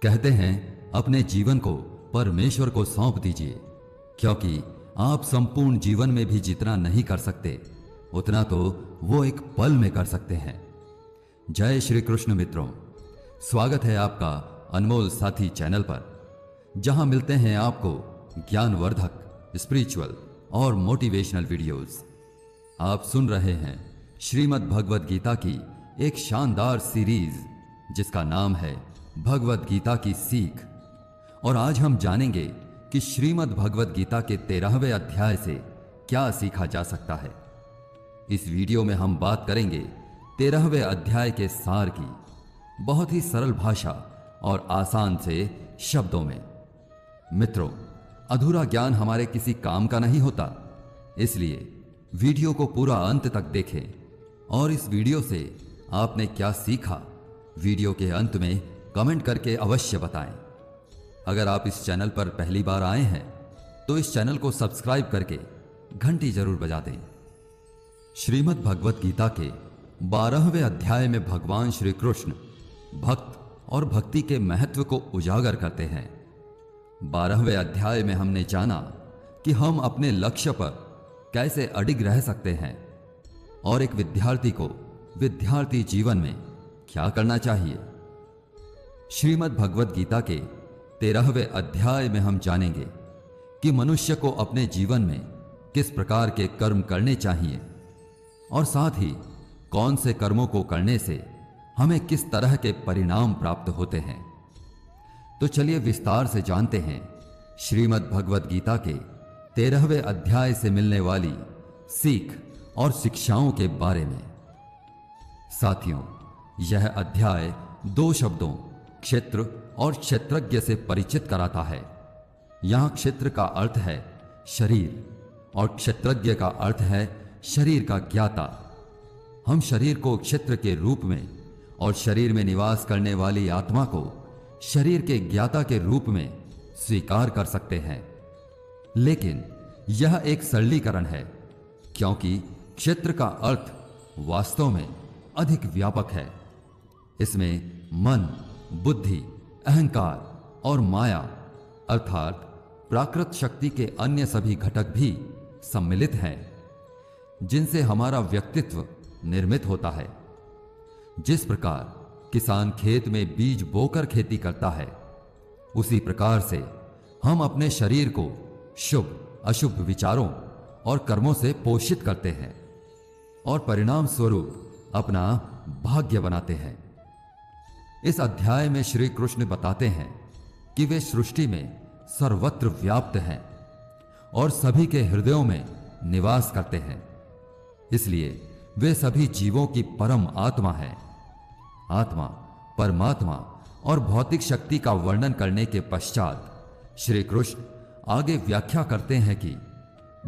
कहते हैं अपने जीवन को परमेश्वर को सौंप दीजिए, क्योंकि आप संपूर्ण जीवन में भी जितना नहीं कर सकते उतना तो वो एक पल में कर सकते हैं। जय श्री कृष्ण मित्रों, स्वागत है आपका अनमोल साथी चैनल पर, जहां मिलते हैं आपको ज्ञानवर्धक, स्पिरिचुअल और मोटिवेशनल वीडियोस। आप सुन रहे हैं श्रीमद् भगवद गीता की एक शानदार सीरीज जिसका नाम है भगवद गीता की सीख। और आज हम जानेंगे कि श्रीमद् भगवद गीता के 13वें अध्याय से क्या सीखा जा सकता है। इस वीडियो में हम बात करेंगे 13वें अध्याय के सार की, बहुत ही सरल भाषा और आसान से शब्दों में। मित्रों, अधूरा ज्ञान हमारे किसी काम का नहीं होता, इसलिए वीडियो को पूरा अंत तक देखें और इस वीडियो से आपने क्या सीखा वीडियो के अंत में कमेंट करके अवश्य बताएं। अगर आप इस चैनल पर पहली बार आए हैं तो इस चैनल को सब्सक्राइब करके घंटी जरूर बजा दें। श्रीमद् भगवद गीता के 12वें अध्याय में भगवान श्री कृष्ण भक्त और भक्ति के महत्व को उजागर करते हैं। 12वें अध्याय में हमने जाना कि हम अपने लक्ष्य पर कैसे अडिग रह सकते हैं और एक विद्यार्थी को विद्यार्थी जीवन में क्या करना चाहिए। श्रीमद् भगवद गीता के 13वें अध्याय में हम जानेंगे कि मनुष्य को अपने जीवन में किस प्रकार के कर्म करने चाहिए और साथ ही कौन से कर्मों को करने से हमें किस तरह के परिणाम प्राप्त होते हैं। तो चलिए विस्तार से जानते हैं श्रीमद् भगवद गीता के 13वें अध्याय से मिलने वाली सीख और शिक्षाओं के बारे में। साथियों, यह अध्याय 2 शब्दों क्षेत्र और क्षेत्रज्ञ से परिचित कराता है। यहां क्षेत्र का अर्थ है शरीर और क्षेत्रज्ञ का अर्थ है शरीर का ज्ञाता। हम शरीर को क्षेत्र के रूप में और शरीर में निवास करने वाली आत्मा को शरीर के ज्ञाता के रूप में स्वीकार कर सकते हैं, लेकिन यह एक सरलीकरण है, क्योंकि क्षेत्र का अर्थ वास्तव में अधिक व्यापक है। इसमें मन, बुद्धि, अहंकार और माया अर्थात प्राकृत शक्ति के अन्य सभी घटक भी सम्मिलित हैं, जिनसे हमारा व्यक्तित्व निर्मित होता है। जिस प्रकार किसान खेत में बीज बोकर खेती करता है, उसी प्रकार से हम अपने शरीर को शुभ अशुभ विचारों और कर्मों से पोषित करते हैं और परिणाम स्वरूप अपना भाग्य बनाते हैं। इस अध्याय में श्री कृष्ण बताते हैं कि वे सृष्टि में सर्वत्र व्याप्त हैं और सभी के हृदयों में निवास करते हैं, इसलिए वे सभी जीवों की परम आत्मा हैं। आत्मा, परमात्मा और भौतिक शक्ति का वर्णन करने के पश्चात श्री कृष्ण आगे व्याख्या करते हैं कि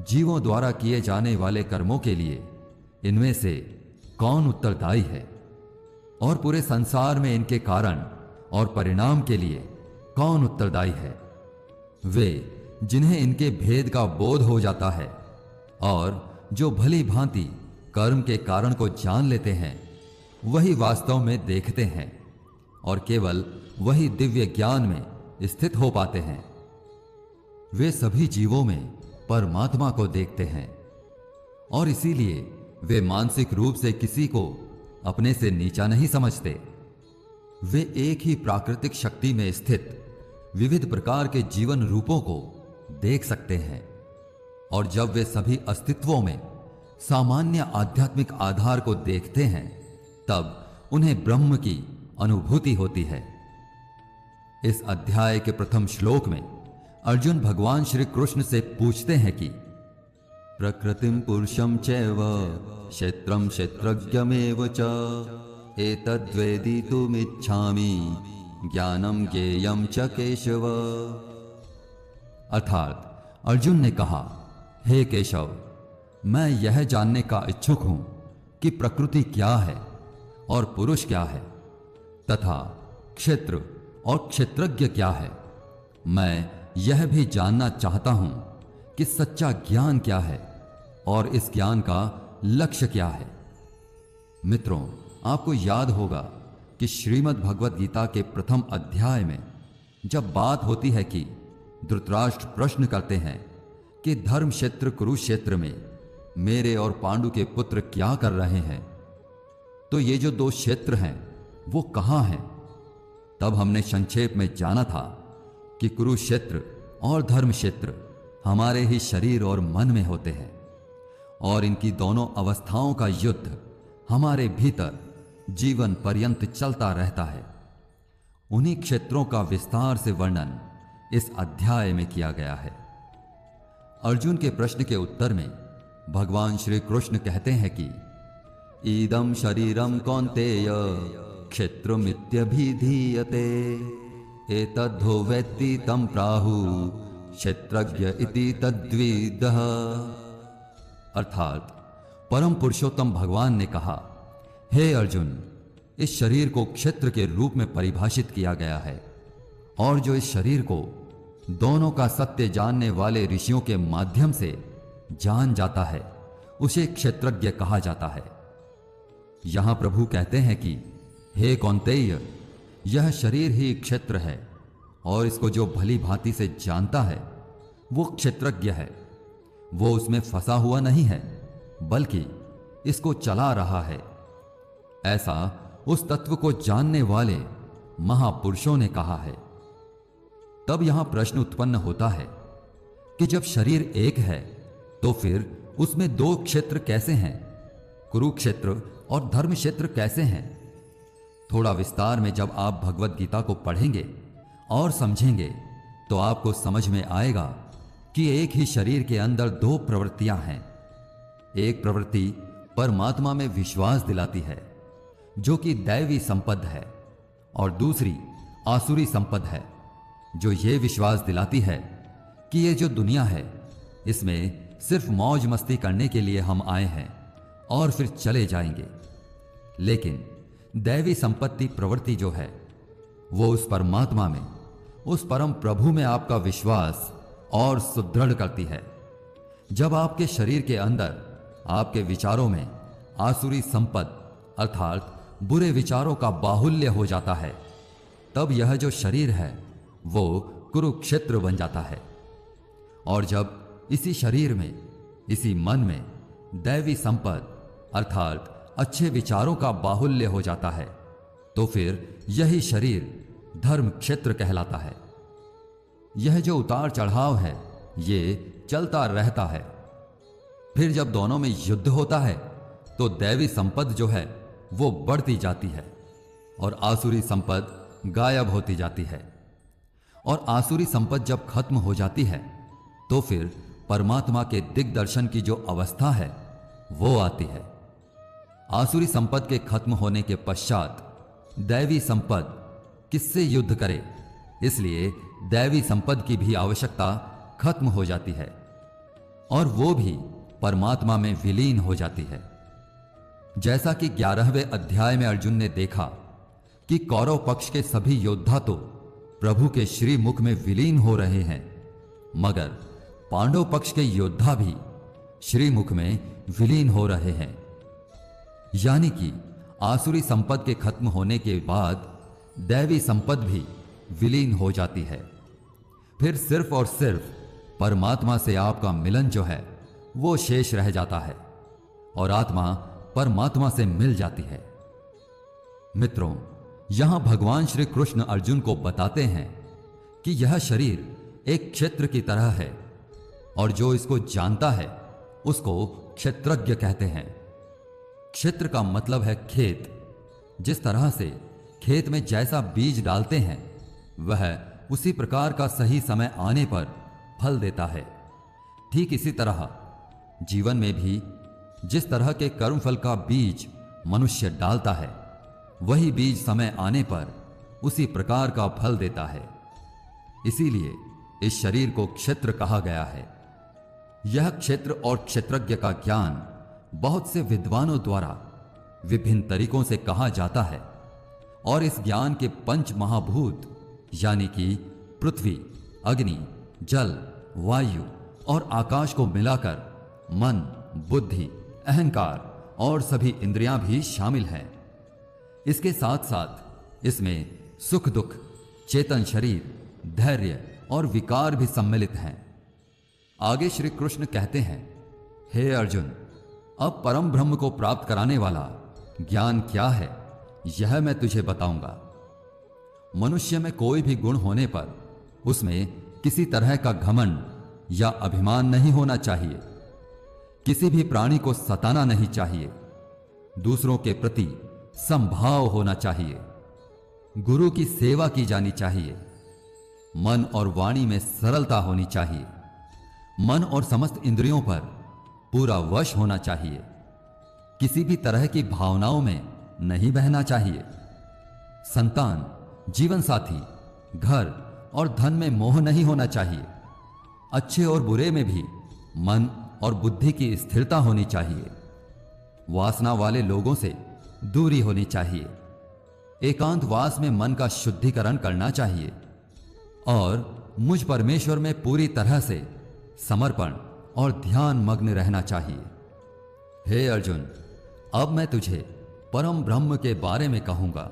जीवों द्वारा किए जाने वाले कर्मों के लिए इनमें से कौन उत्तरदायी है और पूरे संसार में इनके कारण और परिणाम के लिए कौन उत्तरदायी है। वे जिन्हें इनके भेद का बोध हो जाता है और जो भली भांति कर्म के कारण को जान लेते हैं, वही वास्तव में देखते हैं और केवल वही दिव्य ज्ञान में स्थित हो पाते हैं। वे सभी जीवों में परमात्मा को देखते हैं और इसीलिए वे मानसिक रूप से किसी को अपने से नीचा नहीं समझते। वे एक ही प्राकृतिक शक्ति में स्थित विविध प्रकार के जीवन रूपों को देख सकते हैं और जब वे सभी अस्तित्वों में सामान्य आध्यात्मिक आधार को देखते हैं, तब उन्हें ब्रह्म की अनुभूति होती है। इस अध्याय के प्रथम श्लोक में अर्जुन भगवान श्री कृष्ण से पूछते हैं कि प्रकृतिम पुरुषम चैव क्षेत्रम क्षेत्रज्ञमेव च एतद्वेदितुमिच्छामि ज्ञानम ज्ञेयम च केशव। अर्थात अर्जुन ने कहा, हे केशव, मैं यह जानने का इच्छुक हूं कि प्रकृति क्या है और पुरुष क्या है तथा क्षेत्र और क्षेत्रज्ञ क्या है। मैं यह भी जानना चाहता हूं कि सच्चा ज्ञान क्या है और इस ज्ञान का लक्ष्य क्या है। मित्रों, आपको याद होगा कि श्रीमद् भगवद गीता के प्रथम अध्याय में जब बात होती है कि धृतराष्ट्र प्रश्न करते हैं कि धर्म क्षेत्र कुरुक्षेत्र में मेरे और पांडु के पुत्र क्या कर रहे हैं, तो ये जो दो क्षेत्र हैं वो कहां हैं? तब हमने संक्षेप में जाना था कि कुरुक्षेत्र और धर्म क्षेत्र हमारे ही शरीर और मन में होते हैं, और इनकी दोनों अवस्थाओं का युद्ध हमारे भीतर जीवन पर्यंत चलता रहता है। उन्हीं क्षेत्रों का विस्तार से वर्णन इस अध्याय में किया गया है। अर्जुन के प्रश्न के उत्तर में भगवान श्री कृष्ण कहते हैं कि ईदम शरीरम कौन्तेय क्षेत्रमित्यभिधीयते एतद्धो वेत्ति तं प्राहु क्षेत्रज्ञ इति तद्विदः। अर्थात परम पुरुषोत्तम भगवान ने कहा, हे अर्जुन, इस शरीर को क्षेत्र के रूप में परिभाषित किया गया है, और जो इस शरीर को दोनों का सत्य जानने वाले ऋषियों के माध्यम से जान जाता है उसे क्षेत्रज्ञ कहा जाता है। यहां प्रभु कहते हैं कि हे कौन्तेय, यह शरीर ही क्षेत्र है, और इसको जो भली भांति से जानता है वो क्षेत्रज्ञ है। वो उसमें फंसा हुआ नहीं है, बल्कि इसको चला रहा है। ऐसा उस तत्व को जानने वाले महापुरुषों ने कहा है। तब यहां प्रश्न उत्पन्न होता है कि जब शरीर एक है तो फिर उसमें दो क्षेत्र कैसे हैं? कुरुक्षेत्र और धर्म क्षेत्र कैसे हैं? थोड़ा विस्तार में जब आप भगवत गीता को पढ़ेंगे और समझेंगे तो आपको समझ में आएगा कि एक ही शरीर के अंदर दो प्रवृत्तियां हैं। एक प्रवृत्ति परमात्मा में विश्वास दिलाती है, जो कि दैवी संपद है, और दूसरी आसुरी संपद है, जो ये विश्वास दिलाती है कि ये जो दुनिया है इसमें सिर्फ मौज मस्ती करने के लिए हम आए हैं और फिर चले जाएंगे। लेकिन दैवी संपत्ति प्रवृत्ति जो है वो उस परमात्मा में, उस परम प्रभु में आपका विश्वास और सुदृढ़ करती है। जब आपके शरीर के अंदर आपके विचारों में आसुरी संपद अर्थात बुरे विचारों का बाहुल्य हो जाता है, तब यह जो शरीर है वो कुरुक्षेत्र बन जाता है। और जब इसी शरीर में, इसी मन में दैवी संपद अर्थात अच्छे विचारों का बाहुल्य हो जाता है, तो फिर यही शरीर धर्म क्षेत्र कहलाता है। यह जो उतार चढ़ाव है ये चलता रहता है। फिर जब दोनों में युद्ध होता है तो दैवी संपद जो है वो बढ़ती जाती है और आसुरी संपद गायब होती जाती है। और आसुरी संपद जब खत्म हो जाती है तो फिर परमात्मा के दिग्दर्शन की जो अवस्था है वो आती है। आसुरी संपद के खत्म होने के पश्चात दैवी संपद किससे युद्ध करे, इसलिए दैवी संपद की भी आवश्यकता खत्म हो जाती है और वो भी परमात्मा में विलीन हो जाती है। जैसा कि 11वें अध्याय में अर्जुन ने देखा कि कौरव पक्ष के सभी योद्धा तो प्रभु के श्रीमुख में विलीन हो रहे हैं, मगर पांडव पक्ष के योद्धा भी श्रीमुख में विलीन हो रहे हैं। यानी कि आसुरी संपद के खत्म होने के बाद दैवी संपद भी विलीन हो जाती है। फिर सिर्फ और सिर्फ परमात्मा से आपका मिलन जो है वो शेष रह जाता है और आत्मा परमात्मा से मिल जाती है। मित्रों, यहां भगवान श्री कृष्ण अर्जुन को बताते हैं कि यह शरीर एक क्षेत्र की तरह है और जो इसको जानता है उसको क्षेत्रज्ञ कहते हैं। क्षेत्र का मतलब है खेत। जिस तरह से खेत में जैसा बीज डालते हैं वह उसी प्रकार का सही समय आने पर फल देता है, ठीक इसी तरह जीवन में भी जिस तरह के कर्मफल का बीज मनुष्य डालता है वही बीज समय आने पर उसी प्रकार का फल देता है। इसीलिए इस शरीर को क्षेत्र कहा गया है। यह क्षेत्र और क्षेत्रज्ञ का ज्ञान बहुत से विद्वानों द्वारा विभिन्न तरीकों से कहा जाता है और इस ज्ञान के पंच महाभूत यानी कि पृथ्वी, अग्नि, जल, वायु और आकाश को मिलाकर मन, बुद्धि, अहंकार और सभी इंद्रियां भी शामिल हैं। इसके साथ साथ इसमें सुख दुख, चेतन शरीर धैर्य और विकार भी सम्मिलित हैं। आगे श्री कृष्ण कहते हैं, हे अर्जुन, अब परम ब्रह्म को प्राप्त कराने वाला ज्ञान क्या है, यह मैं तुझे बताऊंगा। मनुष्य में कोई भी गुण होने पर उसमें किसी तरह का घमंड या अभिमान नहीं होना चाहिए। किसी भी प्राणी को सताना नहीं चाहिए। दूसरों के प्रति समभाव होना चाहिए। गुरु की सेवा की जानी चाहिए। मन और वाणी में सरलता होनी चाहिए। मन और समस्त इंद्रियों पर पूरा वश होना चाहिए। किसी भी तरह की भावनाओं में नहीं बहना चाहिए। संतान, जीवन साथी, घर और धन में मोह नहीं होना चाहिए। अच्छे और बुरे में भी मन और बुद्धि की स्थिरता होनी चाहिए। वासना वाले लोगों से दूरी होनी चाहिए। एकांतवास में मन का शुद्धिकरण करना चाहिए और मुझ परमेश्वर में पूरी तरह से समर्पण और ध्यान मग्न रहना चाहिए। हे अर्जुन, अब मैं तुझे परम ब्रह्म के बारे में कहूंगा।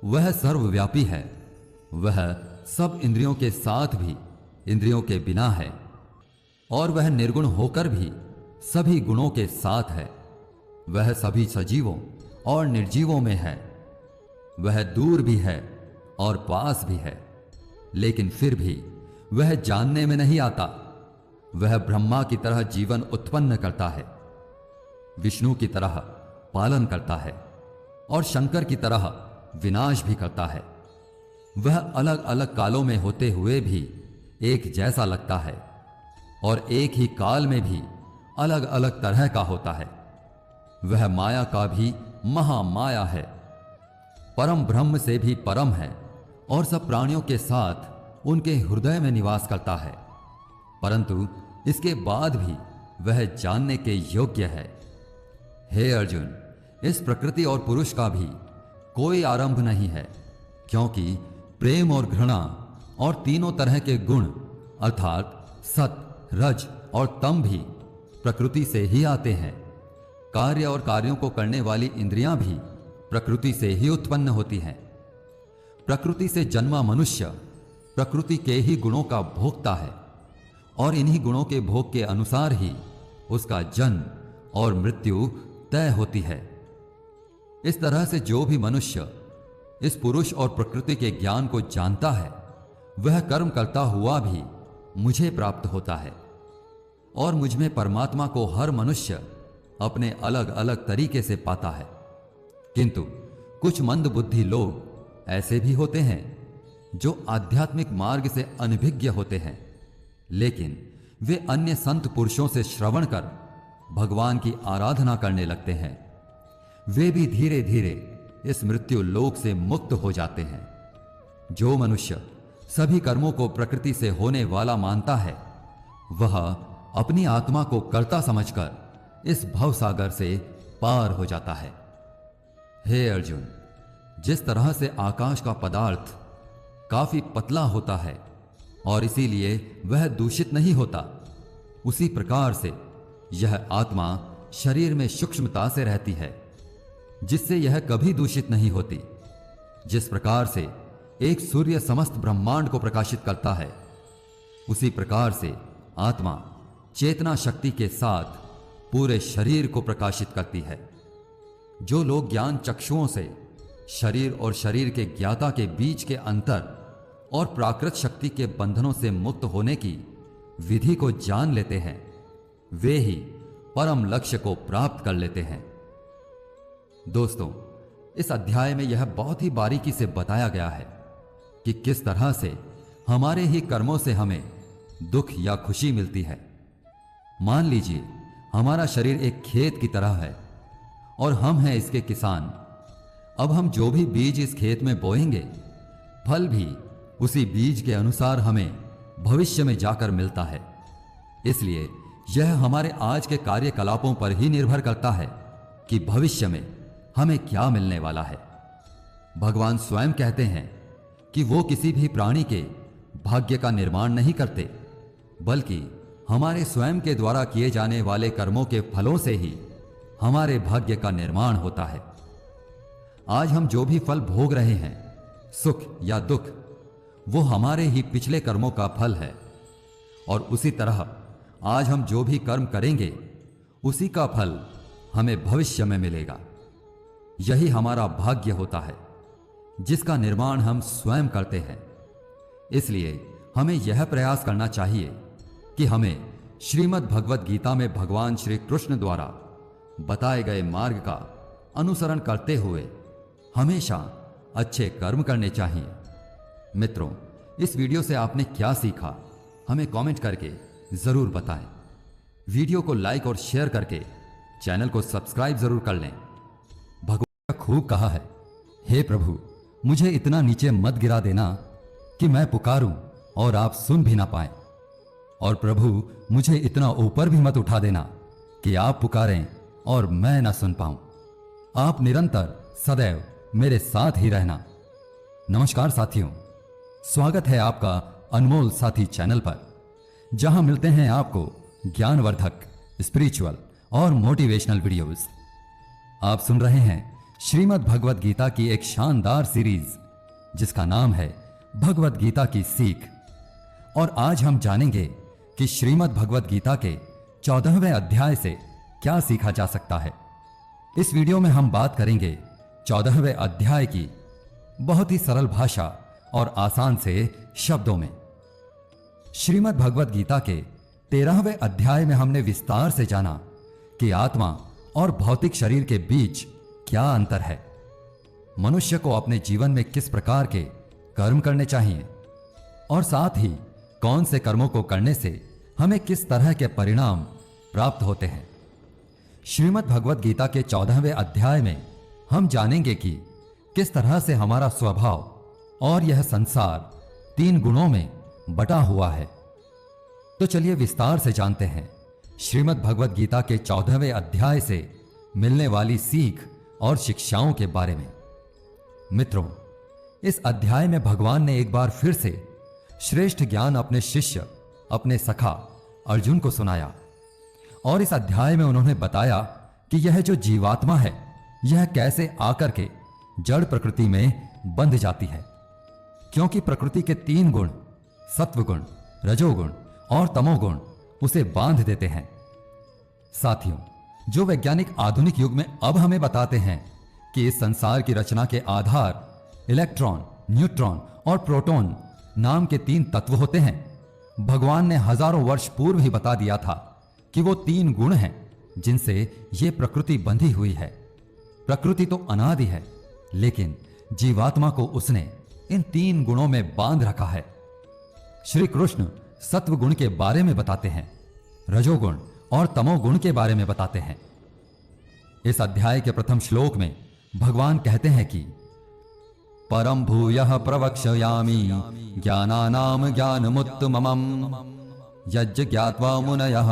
वह सर्वव्यापी है। वह सब इंद्रियों के साथ भी इंद्रियों के बिना है और वह निर्गुण होकर भी सभी गुणों के साथ है। वह सभी सजीवों और निर्जीवों में है। वह दूर भी है और पास भी है, लेकिन फिर भी वह जानने में नहीं आता। वह ब्रह्मा की तरह जीवन उत्पन्न करता है, विष्णु की तरह पालन करता है और शंकर की तरह विनाश भी करता है। वह अलग अलग कालों में होते हुए भी एक जैसा लगता है और एक ही काल में भी अलग अलग तरह का होता है। वह माया का भी महामाया है, परम ब्रह्म से भी परम है और सब प्राणियों के साथ उनके हृदय में निवास करता है, परंतु इसके बाद भी वह जानने के योग्य है। हे अर्जुन, इस प्रकृति और पुरुष का भी कोई आरंभ नहीं है, क्योंकि प्रेम और घृणा और तीनों तरह के गुण अर्थात सत, रज और तम भी प्रकृति से ही आते हैं। कार्य और कार्यों को करने वाली इंद्रियां भी प्रकृति से ही उत्पन्न होती हैं। प्रकृति से जन्मा मनुष्य प्रकृति के ही गुणों का भोगता है और इन्हीं गुणों के भोग के अनुसार ही उसका जन्म और मृत्यु तय होती है। इस तरह से जो भी मनुष्य इस पुरुष और प्रकृति के ज्ञान को जानता है, वह कर्म करता हुआ भी मुझे प्राप्त होता है और मुझ में परमात्मा को हर मनुष्य अपने अलग अलग तरीके से पाता है। किंतु कुछ मंद बुद्धि लोग ऐसे भी होते हैं जो आध्यात्मिक मार्ग से अनभिज्ञ होते हैं, लेकिन वे अन्य संत पुरुषों से श्रवण कर भगवान की आराधना करने लगते हैं। वे भी धीरे धीरे इस मृत्यु लोक से मुक्त हो जाते हैं। जो मनुष्य सभी कर्मों को प्रकृति से होने वाला मानता है, वह अपनी आत्मा को कर्ता समझकर इस भवसागर से पार हो जाता है। हे अर्जुन, जिस तरह से आकाश का पदार्थ काफी पतला होता है और इसीलिए वह दूषित नहीं होता, उसी प्रकार से यह आत्मा शरीर में सूक्ष्मता से रहती है, जिससे यह कभी दूषित नहीं होती। जिस प्रकार से एक सूर्य समस्त ब्रह्मांड को प्रकाशित करता है, उसी प्रकार से आत्मा चेतना शक्ति के साथ पूरे शरीर को प्रकाशित करती है। जो लोग ज्ञान चक्षुओं से शरीर और शरीर के ज्ञाता के बीच के अंतर और प्राकृत शक्ति के बंधनों से मुक्त होने की विधि को जान लेते हैं, वे ही परम लक्ष्य को प्राप्त कर लेते हैं। दोस्तों, इस अध्याय में यह बहुत ही बारीकी से बताया गया है कि किस तरह से हमारे ही कर्मों से हमें दुख या खुशी मिलती है। मान लीजिए हमारा शरीर एक खेत की तरह है और हम हैं इसके किसान। अब हम जो भी बीज इस खेत में बोएंगे, फल भी उसी बीज के अनुसार हमें भविष्य में जाकर मिलता है। इसलिए यह हमारे आज के कार्यकलापों पर ही निर्भर करता है कि भविष्य में हमें क्या मिलने वाला है। भगवान स्वयं कहते हैं कि वो किसी भी प्राणी के भाग्य का निर्माण नहीं करते, बल्कि हमारे स्वयं के द्वारा किए जाने वाले कर्मों के फलों से ही हमारे भाग्य का निर्माण होता है। आज हम जो भी फल भोग रहे हैं, सुख या दुख, वो हमारे ही पिछले कर्मों का फल है। और उसी तरह आज हम जो भी कर्म करेंगे उसी का फल हमें भविष्य में मिलेगा। यही हमारा भाग्य होता है जिसका निर्माण हम स्वयं करते हैं। इसलिए हमें यह प्रयास करना चाहिए कि हमें श्रीमद् भगवद गीता में भगवान श्री कृष्ण द्वारा बताए गए मार्ग का अनुसरण करते हुए हमेशा अच्छे कर्म करने चाहिए। मित्रों, इस वीडियो से आपने क्या सीखा हमें कमेंट करके जरूर बताएं। वीडियो को लाइक और शेयर करके चैनल को सब्सक्राइब जरूर कर लें। भगवान ने खूब कहा है, हे प्रभु मुझे इतना नीचे मत गिरा देना कि मैं पुकारूं और आप सुन भी ना पाएं, और प्रभु मुझे इतना ऊपर भी मत उठा देना कि आप पुकारें और मैं ना सुन पाऊं। आप निरंतर सदैव मेरे साथ ही रहना। नमस्कार साथियों, स्वागत है आपका अनमोल साथी चैनल पर, जहां मिलते हैं आपको ज्ञानवर्धक, स्पिरिचुअल और मोटिवेशनल वीडियोस। आप सुन रहे हैं श्रीमद् भगवद गीता की एक शानदार सीरीज जिसका नाम है भगवद गीता की सीख। और आज हम जानेंगे कि श्रीमद् भगवद गीता के 14वें अध्याय से क्या सीखा जा सकता है। इस वीडियो में हम बात करेंगे 14वें अध्याय की बहुत ही सरल भाषा और आसान से शब्दों में। श्रीमद् भगवद गीता के 13वें अध्याय में हमने विस्तार से जाना कि आत्मा और भौतिक शरीर के बीच क्या अंतर है, मनुष्य को अपने जीवन में किस प्रकार के कर्म करने चाहिए, और साथ ही कौन से कर्मों को करने से हमें किस तरह के परिणाम प्राप्त होते हैं। श्रीमद् भगवद गीता के 14वें अध्याय में हम जानेंगे कि किस तरह से हमारा स्वभाव और यह संसार 3 गुणों में बटा हुआ है। तो चलिए विस्तार से जानते हैं श्रीमद् भगवद गीता के 14वें अध्याय से मिलने वाली सीख और शिक्षाओं के बारे में। मित्रों, इस अध्याय में भगवान ने एक बार फिर से श्रेष्ठ ज्ञान अपने शिष्य, अपने सखा अर्जुन को सुनाया। और इस अध्याय में उन्होंने बताया कि यह जो जीवात्मा है यह कैसे आकर के जड़ प्रकृति में बंध जाती है, क्योंकि प्रकृति के 3 गुण, सत्वगुण, रजोगुण और तमोगुण उसे बांध देते हैं। साथियों, जो वैज्ञानिक आधुनिक युग में अब हमें बताते हैं कि इस संसार की रचना के आधार इलेक्ट्रॉन, न्यूट्रॉन और प्रोटॉन नाम के 3 तत्व होते हैं, भगवान ने हजारों वर्ष पूर्व ही बता दिया था कि वो 3 गुण हैं जिनसे ये प्रकृति बंधी हुई है। प्रकृति तो अनादि है, लेकिन जीवात्मा को उसने इन 3 गुणों में बांध रखा है। श्री कृष्ण सत्व गुण के बारे में बताते हैं, रजोगुण और तमोगुण के बारे में बताते हैं। इस अध्याय के प्रथम श्लोक में भगवान कहते हैं कि परम भूयः प्रवक्ष्यामि ज्ञानानाम ज्ञानमुत्तमम् यज्ञ ज्ञात्वा मुनयः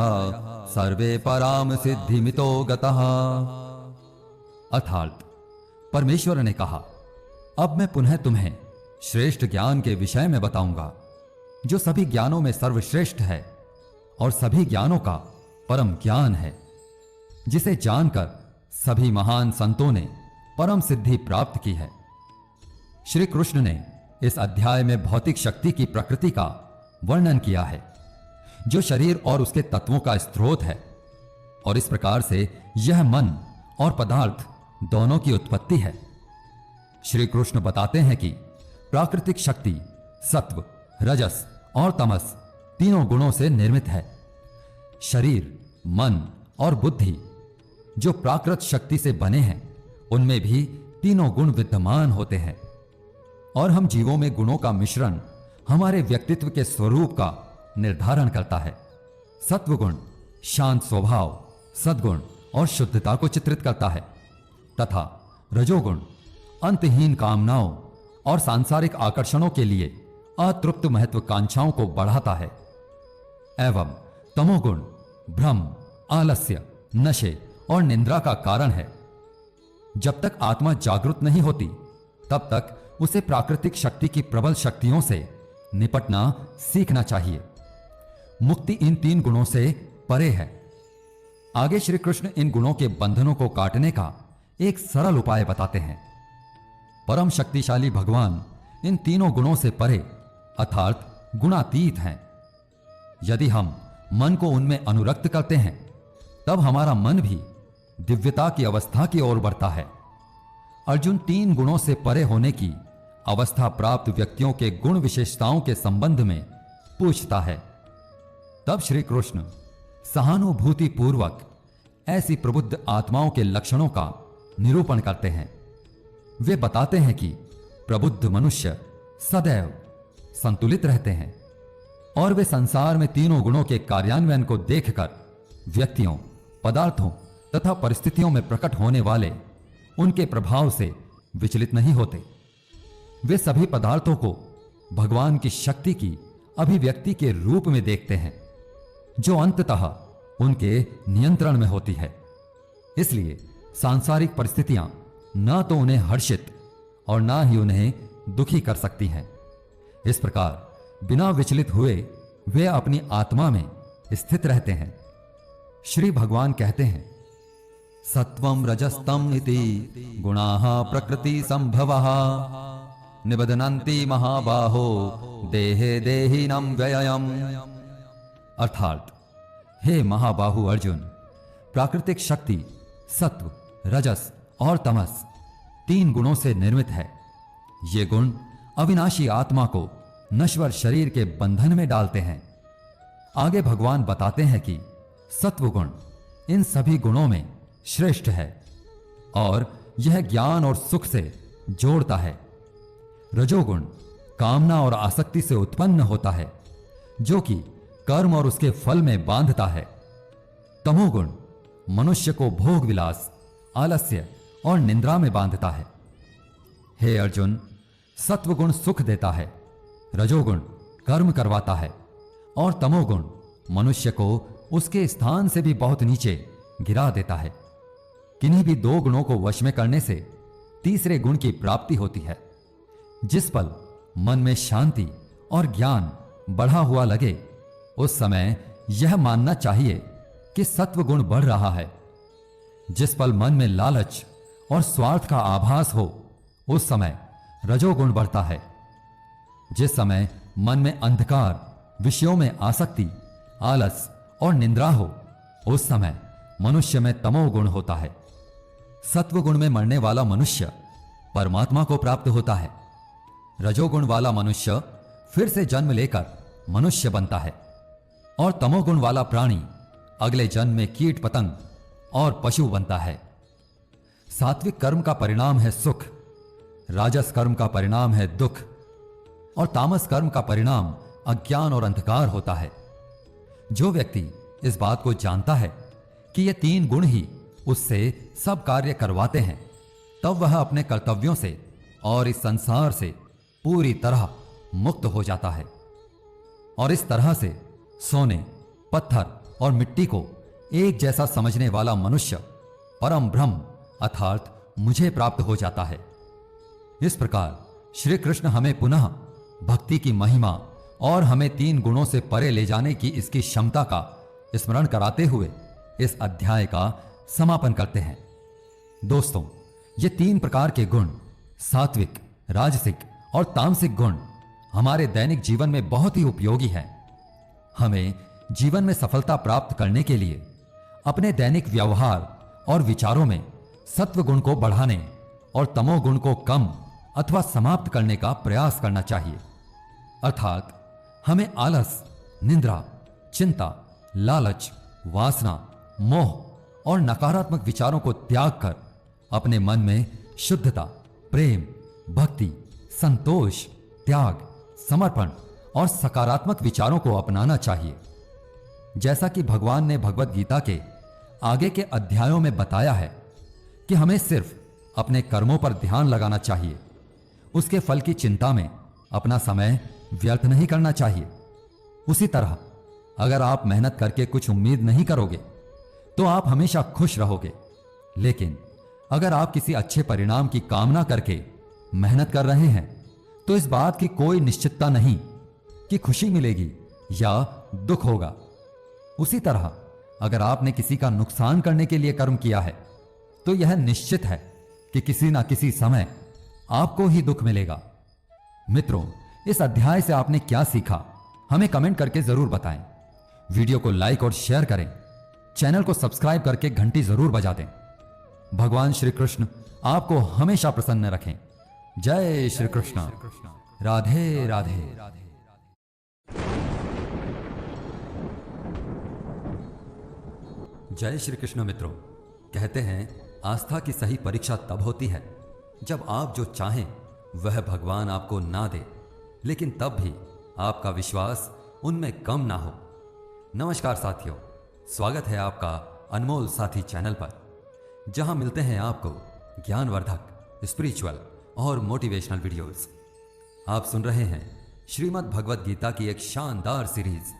सर्वे पराम सिद्धिमितो गतः। अर्थात परमेश्वर ने कहा, अब मैं पुनः तुम्हें श्रेष्ठ ज्ञान के विषय में बताऊंगा जो सभी ज्ञानों में सर्वश्रेष्ठ है और सभी ज्ञानों का परम ज्ञान है, जिसे जानकर सभी महान संतों ने परम सिद्धि प्राप्त की है। श्री कृष्ण ने इस अध्याय में भौतिक शक्ति की प्रकृति का वर्णन किया है, जो शरीर और उसके तत्वों का स्रोत है, और इस प्रकार से यह मन और पदार्थ दोनों की उत्पत्ति है। श्री कृष्ण बताते हैं कि प्राकृतिक शक्ति सत्व, रजस और तमस तीनों गुणों से निर्मित है। शरीर, मन और बुद्धि जो प्राकृत शक्ति से बने हैं, उनमें भी तीनों गुण विद्यमान होते हैं, और हम जीवों में गुणों का मिश्रण हमारे व्यक्तित्व के स्वरूप का निर्धारण करता है। सत्वगुण शांत स्वभाव, सद्गुण और शुद्धता को चित्रित करता है, तथा रजोगुण अंतहीन कामनाओं और सांसारिक आकर्षणों के लिए अतृप्त महत्वाकांक्षाओं को बढ़ाता है, एवं तमोगुण भ्रम, आलस्य, नशे और निंद्रा का कारण है। जब तक आत्मा जागृत नहीं होती तब तक उसे प्राकृतिक शक्ति की प्रबल शक्तियों से निपटना सीखना चाहिए। मुक्ति इन 3 गुणों से परे है। आगे श्री कृष्ण इन गुणों के बंधनों को काटने का एक सरल उपाय बताते हैं। परम शक्तिशाली भगवान इन तीनों गुणों से परे अर्थात गुणातीत हैं। यदि हम मन को उनमें अनुरक्त करते हैं तब हमारा मन भी दिव्यता की अवस्था की ओर बढ़ता है। अर्जुन 3 गुणों से परे होने की अवस्था प्राप्त व्यक्तियों के गुण विशेषताओं के संबंध में पूछता है। तब श्री कृष्ण सहानुभूति पूर्वक ऐसी प्रबुद्ध आत्माओं के लक्षणों का निरूपण करते हैं। वे बताते हैं कि प्रबुद्ध मनुष्य सदैव संतुलित रहते हैं और वे संसार में तीनों गुणों के कार्यान्वयन को देखकर व्यक्तियों, पदार्थों तथा परिस्थितियों में प्रकट होने वाले उनके प्रभाव से विचलित नहीं होते। वे सभी पदार्थों को भगवान की शक्ति की अभिव्यक्ति के रूप में देखते हैं जो अंततः उनके नियंत्रण में होती है। इसलिए सांसारिक परिस्थितियां ना तो उन्हें हर्षित और ना ही उन्हें दुखी कर सकती हैं। इस प्रकार बिना विचलित हुए वे अपनी आत्मा में स्थित रहते हैं। श्री भगवान कहते हैं, सत्वं रजस्तम इति गुणाः प्रकृति संभवः निबध्नन्ति महाबाहो देहे देहिनम व्ययम्। अर्थात हे महाबाहु अर्जुन, प्राकृतिक शक्ति सत्व, रजस और तमस 3 गुणों से निर्मित है। ये गुण अविनाशी आत्मा को नश्वर शरीर के बंधन में डालते हैं। आगे भगवान बताते हैं कि सत्व गुण इन सभी गुणों में श्रेष्ठ है और यह ज्ञान और सुख से जोड़ता है। रजोगुण कामना और आसक्ति से उत्पन्न होता है जो कि कर्म और उसके फल में बांधता है। तमोगुण मनुष्य को भोग विलास, आलस्य और निद्रा में बांधता है। हे अर्जुन, सत्वगुण सुख देता है, रजोगुण कर्म करवाता है और तमोगुण मनुष्य को उसके स्थान से भी बहुत नीचे गिरा देता है। किन्हीं भी 2 गुणों को वश में करने से तीसरे गुण की प्राप्ति होती है। जिस पल मन में शांति और ज्ञान बढ़ा हुआ लगे उस समय यह मानना चाहिए कि सत्व गुण बढ़ रहा है। जिस पल मन में लालच और स्वार्थ का आभास हो उस समय रजोगुण बढ़ता है। जिस समय मन में अंधकार, विषयों में आसक्ति, आलस और निद्रा हो उस समय मनुष्य में तमोगुण होता है। सत्वगुण में मरने वाला मनुष्य परमात्मा को प्राप्त होता है। रजोगुण वाला मनुष्य फिर से जन्म लेकर मनुष्य बनता है और तमोगुण वाला प्राणी अगले जन्म में कीट पतंग और पशु बनता है। सात्विक कर्म का परिणाम है सुख, राजस कर्म का परिणाम है दुख और तामस कर्म का परिणाम अज्ञान और अंधकार होता है। जो व्यक्ति इस बात को जानता है कि ये 3 गुण ही उससे सब कार्य करवाते हैं, तब वह अपने कर्तव्यों से और इस संसार से पूरी तरह मुक्त हो जाता है। और इस तरह से सोने, पत्थर और मिट्टी को एक जैसा समझने वाला मनुष्य परम ब्रह्म अर्थात मुझे प्राप्त हो जाता है। इस प्रकार श्री कृष्ण हमें पुनः भक्ति की महिमा और हमें 3 गुणों से परे ले जाने की इसकी क्षमता का स्मरण कराते हुए इस अध्याय का समापन करते हैं। दोस्तों, ये 3 प्रकार के गुण सात्विक, राजसिक और तामसिक गुण हमारे दैनिक जीवन में बहुत ही उपयोगी हैं। हमें जीवन में सफलता प्राप्त करने के लिए अपने दैनिक व्यवहार और विचारों में सत्व गुण को बढ़ाने और तमोगुण को कम अथवा समाप्त करने का प्रयास करना चाहिए। अर्थात हमें आलस, निद्रा, चिंता, लालच, वासना, मोह और नकारात्मक विचारों को त्याग कर अपने मन में शुद्धता, प्रेम, भक्ति, संतोष, त्याग, समर्पण और सकारात्मक विचारों को अपनाना चाहिए। जैसा कि भगवान ने भगवत गीता के आगे के अध्यायों में बताया है कि हमें सिर्फ अपने कर्मों पर ध्यान लगाना चाहिए, उसके फल की चिंता में अपना समय व्यर्थ नहीं करना चाहिए। उसी तरह अगर आप मेहनत करके कुछ उम्मीद नहीं करोगे तो आप हमेशा खुश रहोगे, लेकिन अगर आप किसी अच्छे परिणाम की कामना करके मेहनत कर रहे हैं तो इस बात की कोई निश्चितता नहीं कि खुशी मिलेगी या दुख होगा। उसी तरह अगर आपने किसी का नुकसान करने के लिए कर्म किया है तो यह निश्चित है कि किसी ना किसी समय आपको ही दुख मिलेगा। मित्रों, इस अध्याय से आपने क्या सीखा, हमें कमेंट करके जरूर बताएं। वीडियो को लाइक और शेयर करें। चैनल को सब्सक्राइब करके घंटी जरूर बजा दें। भगवान श्री कृष्ण आपको हमेशा प्रसन्न रखें। जय श्री कृष्ण। राधे राधे। जय श्री कृष्ण। मित्रों, कहते हैं आस्था की सही परीक्षा तब होती है जब आप जो चाहें वह भगवान आपको ना दे, लेकिन तब भी आपका विश्वास उनमें कम ना हो। नमस्कार साथियों, स्वागत है आपका अनमोल साथी चैनल पर, जहां मिलते हैं आपको ज्ञानवर्धक, स्पिरिचुअल और मोटिवेशनल वीडियोस। आप सुन रहे हैं श्रीमद् भगवद गीता की एक शानदार सीरीज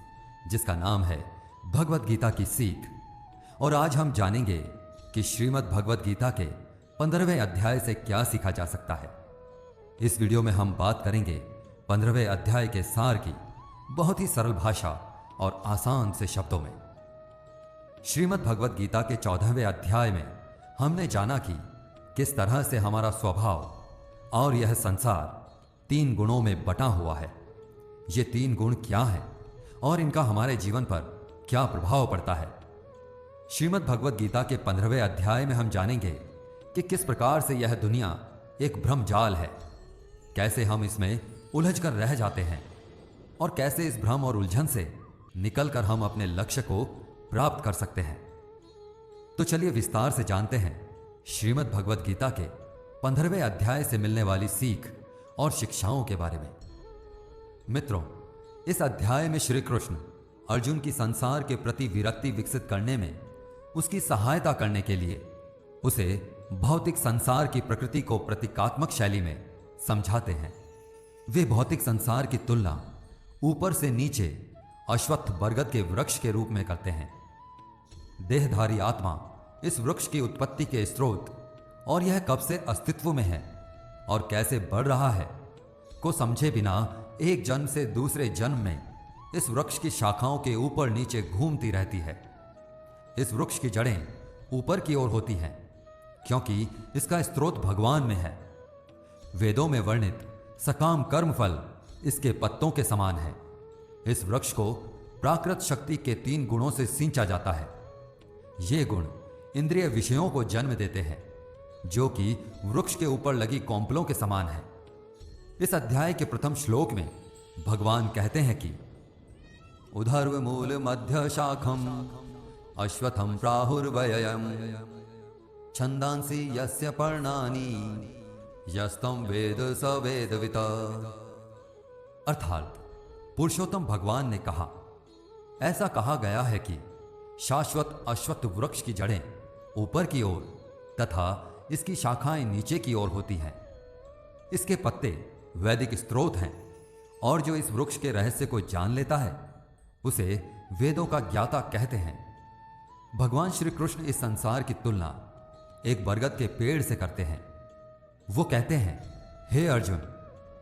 जिसका नाम है भगवद गीता की सीख। और आज हम जानेंगे कि श्रीमद् भगवद गीता के 15वें अध्याय से क्या सीखा जा सकता है। इस वीडियो में हम बात करेंगे 15वें अध्याय के सार की, बहुत ही सरल भाषा और आसान से शब्दों में। श्रीमद् भगवद गीता के 14वें अध्याय में हमने जाना कि किस तरह से हमारा स्वभाव और यह संसार 3 गुणों में बटा हुआ है। ये 3 गुण क्या हैं और इनका हमारे जीवन पर क्या प्रभाव पड़ता है। श्रीमद् भगवद गीता के 15वें अध्याय में हम जानेंगे कि किस प्रकार से यह दुनिया एक भ्रमजाल है, कैसे हम इसमें उलझ कर रह जाते हैं और कैसे इस भ्रम और उलझन से निकलकर हम अपने लक्ष्य को प्राप्त कर सकते हैं। तो चलिए विस्तार से जानते हैं श्रीमद् भगवद गीता के 15वें अध्याय से मिलने वाली सीख और शिक्षाओं के बारे में। मित्रों, इस अध्याय में श्री कृष्ण अर्जुन की संसार के प्रति विरक्ति विकसित करने में उसकी सहायता करने के लिए उसे भौतिक संसार की प्रकृति को प्रतीकात्मक शैली में समझाते हैं। वे भौतिक संसार की तुलना ऊपर से नीचे अश्वत्थ बरगद के वृक्ष के रूप में करते हैं। देहधारी आत्मा इस वृक्ष की उत्पत्ति के स्रोत और यह कब से अस्तित्व में है और कैसे बढ़ रहा है को समझे बिना एक जन्म से दूसरे जन्म में इस वृक्ष की शाखाओं के ऊपर नीचे घूमती रहती है। इस वृक्ष की जड़ें ऊपर की ओर होती हैं क्योंकि इसका स्रोत भगवान में है। वेदों में वर्णित सकाम कर्म फल इसके पत्तों के समान है। इस वृक्ष को प्राकृत शक्ति के 3 गुणों से सींचा जाता है। ये गुण इंद्रिय विषयों को जन्म देते हैं जो कि वृक्ष के ऊपर लगी कौंपलों के समान है। इस अध्याय के प्रथम श्लोक में भगवान कहते हैं कि उधर्व मूल मध्य शाखम अश्वत्थम प्राहुर्वयम् छंदांसि यस्य पर्णानि यस्तम वेद स वेदवित्। अर्थात पुरुषोत्तम भगवान ने कहा, ऐसा कहा गया है कि शाश्वत अश्वत्थ वृक्ष की जड़ें ऊपर की ओर तथा इसकी शाखाएं नीचे की ओर होती हैं। इसके पत्ते वैदिक स्रोत हैं और जो इस वृक्ष के रहस्य को जान लेता है उसे वेदों का ज्ञाता कहते हैं। भगवान श्री कृष्ण इस संसार की तुलना एक बरगद के पेड़ से करते हैं। वो कहते हैं, हे अर्जुन,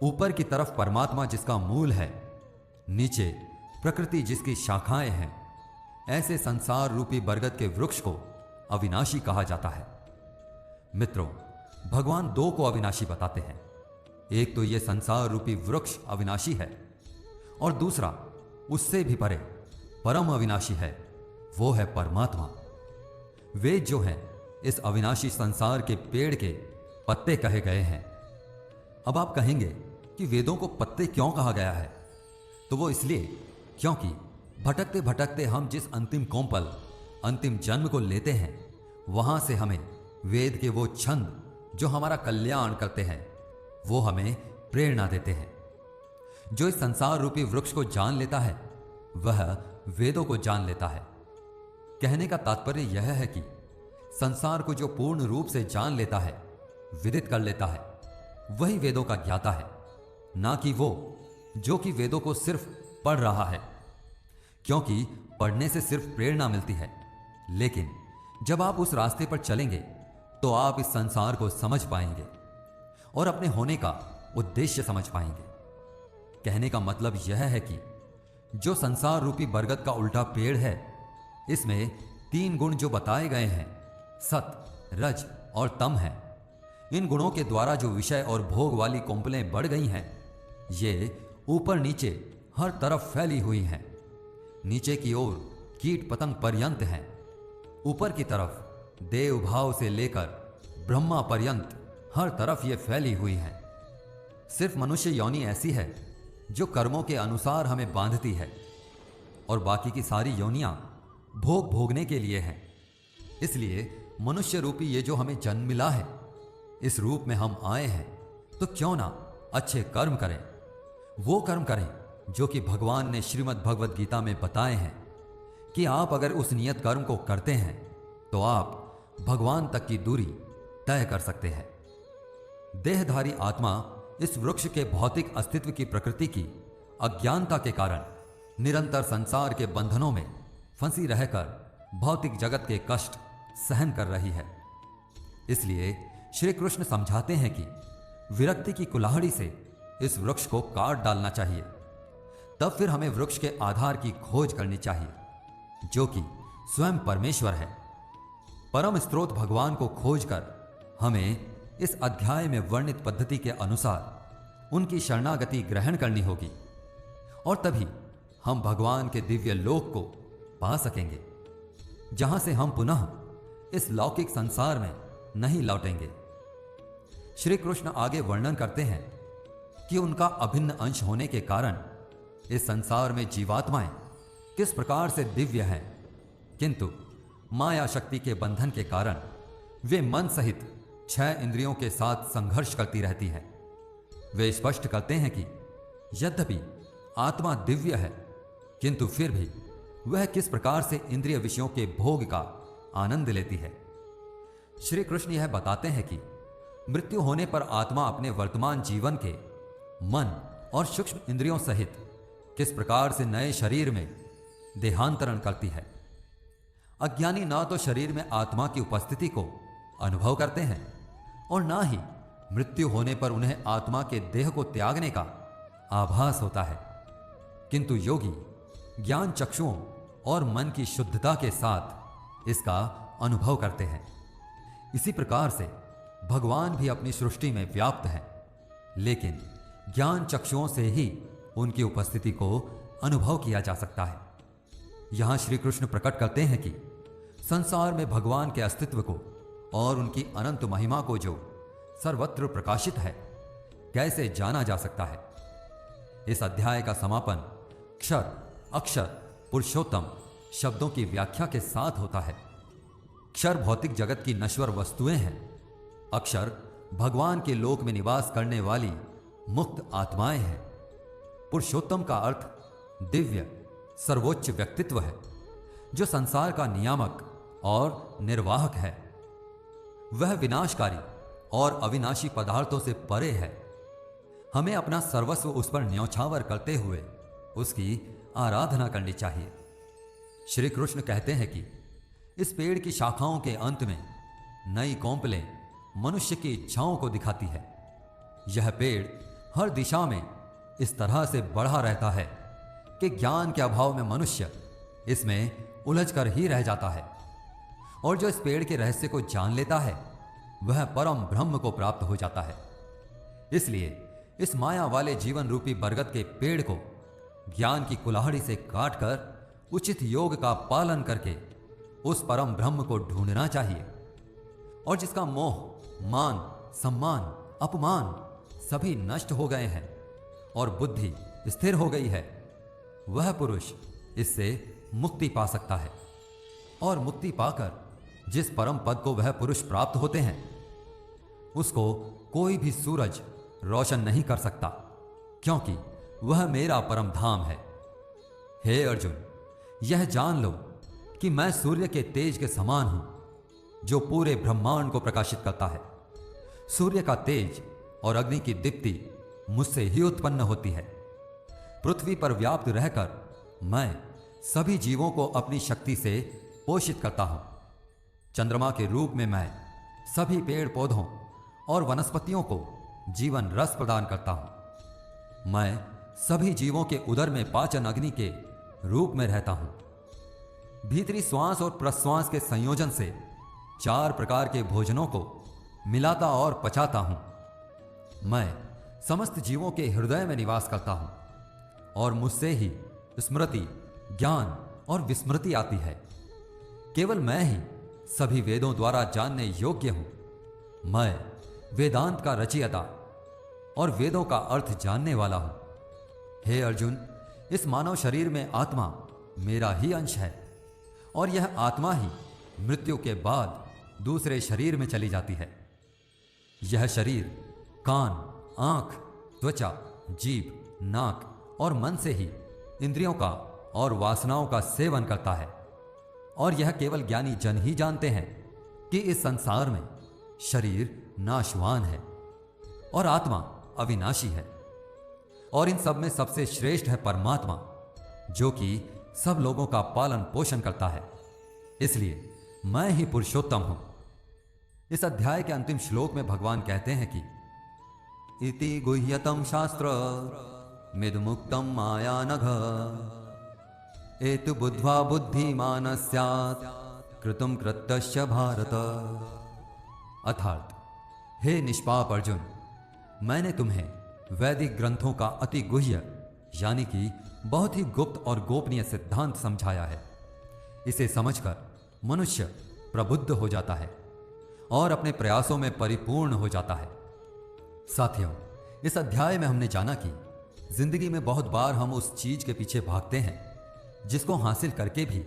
ऊपर की तरफ परमात्मा जिसका मूल है, नीचे प्रकृति जिसकी शाखाएं हैं, ऐसे संसार रूपी बरगद के वृक्ष को अविनाशी कहा जाता है। मित्रों, भगवान 2 को अविनाशी बताते हैं। एक तो ये संसार रूपी वृक्ष अविनाशी है और दूसरा उससे भी परे परम अविनाशी है, वो है परमात्मा। वेद जो है इस अविनाशी संसार के पेड़ के पत्ते कहे गए हैं। अब आप कहेंगे कि वेदों को पत्ते क्यों कहा गया है? तो वो इसलिए क्योंकि भटकते भटकते हम जिस अंतिम कौंपल, अंतिम जन्म को लेते हैं, वहां से हमें वेद के वो छंद जो हमारा कल्याण करते हैं वो हमें प्रेरणा देते हैं। जो इस संसार रूपी वृक्ष को जान लेता है वह वेदों को जान लेता है। कहने का तात्पर्य यह है कि संसार को जो पूर्ण रूप से जान लेता है, विदित कर लेता है, वही वेदों का ज्ञाता है, ना कि वो जो कि वेदों को सिर्फ पढ़ रहा है। क्योंकि पढ़ने से सिर्फ प्रेरणा मिलती है, लेकिन जब आप उस रास्ते पर चलेंगे तो आप इस संसार को समझ पाएंगे और अपने होने का उद्देश्य समझ पाएंगे। कहने का मतलब यह है कि जो संसार रूपी बरगद का उल्टा पेड़ है, इसमें 3 गुण जो बताए गए हैं, सत, रज और तम है। इन गुणों के द्वारा जो विषय और भोग वाली कौंपलें बढ़ गई हैं, ये ऊपर नीचे हर तरफ फैली हुई हैं। नीचे की ओर कीट पतंग पर्यंत हैं। ऊपर की तरफ देव भाव से लेकर ब्रह्मा पर्यंत हर तरफ ये फैली हुई हैं। सिर्फ मनुष्य योनि ऐसी है जो कर्मों के अनुसार हमें बांधती है, और बाकी की सारी योनियां भोग भोगने के लिए हैं। इसलिए मनुष्य रूपी ये जो हमें जन्म मिला है, इस रूप में हम आए हैं, तो क्यों ना अच्छे कर्म करें। वो कर्म करें जो कि भगवान ने श्रीमद् भगवद गीता में बताए हैं कि आप अगर उस नियत कर्म को करते हैं तो आप भगवान तक की दूरी तय कर सकते हैं। देहधारी आत्मा इस वृक्ष के भौतिक अस्तित्व की प्रकृति की अज्ञानता के कारण निरंतर संसार के बंधनों में फंसी रहकर भौतिक जगत के कष्ट सहन कर रही है। इसलिए श्री कृष्ण समझाते हैं कि विरक्ति की कुल्हाड़ी से इस वृक्ष को काट डालना चाहिए। तब फिर हमें वृक्ष के आधार की खोज करनी चाहिए, जो कि स्वयं परमेश्वर है। परम स्रोत भगवान को खोजकर हमें इस अध्याय में वर्णित पद्धति के अनुसार उनकी शरणागति ग्रहण करनी होगी, और तभी हम भगवान के दिव्य लोक को पा सकेंगे, जहां से हम पुनः इस लौकिक संसार में नहीं लौटेंगे। श्री कृष्ण आगे वर्णन करते हैं कि उनका अभिन्न अंश होने के कारण इस संसार में जीवात्माएं किस प्रकार से दिव्य हैं, किंतु माया शक्ति के बंधन के कारण वे मन सहित 6 इंद्रियों के साथ संघर्ष करती रहती हैं। वे स्पष्ट करते हैं कि यद्यपि आत्मा दिव्य है, किंतु फिर भी वह किस प्रकार से इंद्रिय विषयों के भोग का आनंद लेती है। श्री कृष्ण यह बताते हैं कि मृत्यु होने पर आत्मा अपने वर्तमान जीवन के मन और सूक्ष्म इंद्रियों सहित किस प्रकार से नए शरीर में देहांतरण करती है। अज्ञानी ना तो शरीर में आत्मा की उपस्थिति को अनुभव करते हैं, और ना ही मृत्यु होने पर उन्हें आत्मा के देह को त्यागने का आभास होता है, किंतु योगी ज्ञान चक्षुओं और मन की शुद्धता के साथ इसका अनुभव करते हैं। इसी प्रकार से भगवान भी अपनी सृष्टि में व्याप्त हैं, लेकिन ज्ञान चक्षुओं से ही उनकी उपस्थिति को अनुभव किया जा सकता है। यहां श्री कृष्ण प्रकट करते हैं कि संसार में भगवान के अस्तित्व को और उनकी अनंत महिमा को जो सर्वत्र प्रकाशित है, कैसे जाना जा सकता है। इस अध्याय का समापन क्षर, अक्षर, पुरुषोत्तम शब्दों की व्याख्या के साथ होता है। क्षर भौतिक जगत की नश्वर वस्तुएं हैं। अक्षर भगवान के लोक में निवास करने वाली मुक्त आत्माएं हैं। पुरुषोत्तम का अर्थ दिव्य सर्वोच्च व्यक्तित्व है, जो संसार का नियामक और निर्वाहक है। वह विनाशकारी और अविनाशी पदार्थों से परे है। हमें अपना सर्वस्व उस पर न्यौछावर करते हुए उसकी आराधना करनी चाहिए। श्री कृष्ण कहते हैं कि इस पेड़ की शाखाओं के अंत में नई कौंपलें मनुष्य की इच्छाओं को दिखाती है। यह पेड़ हर दिशा में इस तरह से बढ़ा रहता है कि ज्ञान के अभाव में मनुष्य इसमें उलझकर ही रह जाता है, और जो इस पेड़ के रहस्य को जान लेता है वह परम ब्रह्म को प्राप्त हो जाता है। इसलिए इस माया वाले जीवन रूपी बरगद के पेड़ को ज्ञान की कुल्हाड़ी से काटकर उचित योग का पालन करके उस परम ब्रह्म को ढूंढना चाहिए, और जिसका मोह, मान, सम्मान, अपमान सभी नष्ट हो गए हैं और बुद्धि स्थिर हो गई है, वह पुरुष इससे मुक्ति पा सकता है। और मुक्ति पाकर जिस परम पद को वह पुरुष प्राप्त होते हैं, उसको कोई भी सूरज रोशन नहीं कर सकता, क्योंकि वह मेरा परम धाम है। हे अर्जुन, यह जान लो कि मैं सूर्य के तेज के समान हूं, जो पूरे ब्रह्मांड को प्रकाशित करता है। सूर्य का तेज और अग्नि की दीप्ति मुझसे ही उत्पन्न होती है। पृथ्वी पर व्याप्त रहकर मैं सभी जीवों को अपनी शक्ति से पोषित करता हूं। चंद्रमा के रूप में मैं सभी पेड़ पौधों और वनस्पतियों को जीवन रस प्रदान करता हूं। मैं सभी जीवों के उदर में पाचन अग्नि के रूप में रहता हूं। भीतरी श्वास और प्रश्वास के संयोजन से 4 प्रकार के भोजनों को मिलाता और पचाता हूं। मैं समस्त जीवों के हृदय में निवास करता हूं। और मुझसे ही स्मृति, ज्ञान और विस्मृति आती है। केवल मैं ही सभी वेदों द्वारा जानने योग्य हूं। मैं वेदांत का रचयिता और वेदों का अर्थ जानने वाला हूं। हे अर्जुन, इस मानव शरीर में आत्मा मेरा ही अंश है और यह आत्मा ही मृत्यु के बाद दूसरे शरीर में चली जाती है। यह शरीर कान, आंख, त्वचा, जीभ, नाक और मन से ही इंद्रियों का और वासनाओं का सेवन करता है। और यह केवल ज्ञानी जन ही जानते हैं कि इस संसार में शरीर नाशवान है और आत्मा अविनाशी है। और इन सब में सबसे श्रेष्ठ है परमात्मा, जो कि सब लोगों का पालन पोषण करता है। इसलिए मैं ही पुरुषोत्तम हूं। इस अध्याय के अंतिम श्लोक में भगवान कहते हैं कि इति गुह्यतम शास्त्र मिदमुक्तम माया नघ एतु बुद्ध्वा बुद्धिमान स्यात् कृतम कृत्यश्च भारत। अर्थात, हे निष्पाप अर्जुन, मैंने तुम्हें वैदिक ग्रंथों का अति गुह्य यानी कि बहुत ही गुप्त और गोपनीय सिद्धांत समझाया है। इसे समझकर मनुष्य प्रबुद्ध हो जाता है और अपने प्रयासों में परिपूर्ण हो जाता है। साथियों, इस अध्याय में हमने जाना कि जिंदगी में बहुत बार हम उस चीज के पीछे भागते हैं जिसको हासिल करके भी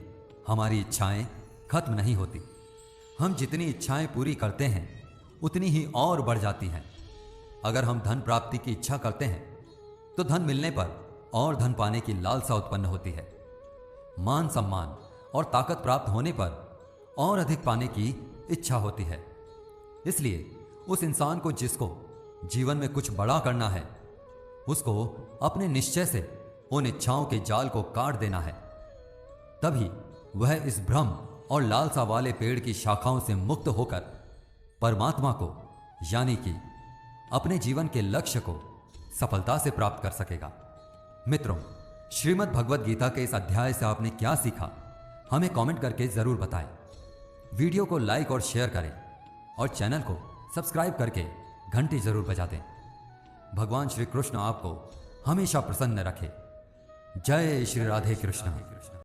हमारी इच्छाएं खत्म नहीं होती। हम जितनी इच्छाएं पूरी करते हैं उतनी ही और बढ़ जाती हैं। अगर हम धन प्राप्ति की इच्छा करते हैं तो धन मिलने पर और धन पाने की लालसा उत्पन्न होती है। मान सम्मान और ताकत प्राप्त होने पर और अधिक पाने की इच्छा होती है। इसलिए उस इंसान को जिसको जीवन में कुछ बड़ा करना है, उसको अपने निश्चय से उन इच्छाओं के जाल को काट देना है। तभी वह इस भ्रम और लालसा वाले पेड़ की शाखाओं से मुक्त होकर परमात्मा को यानी कि अपने जीवन के लक्ष्य को सफलता से प्राप्त कर सकेगा। मित्रों, श्रीमद् भगवद गीता के इस अध्याय से आपने क्या सीखा, हमें कमेंट करके जरूर बताएं। वीडियो को लाइक और शेयर करें और चैनल को सब्सक्राइब करके घंटी जरूर बजा दें। भगवान श्री कृष्ण आपको हमेशा प्रसन्न रखे। जय श्री राधे कृष्ण।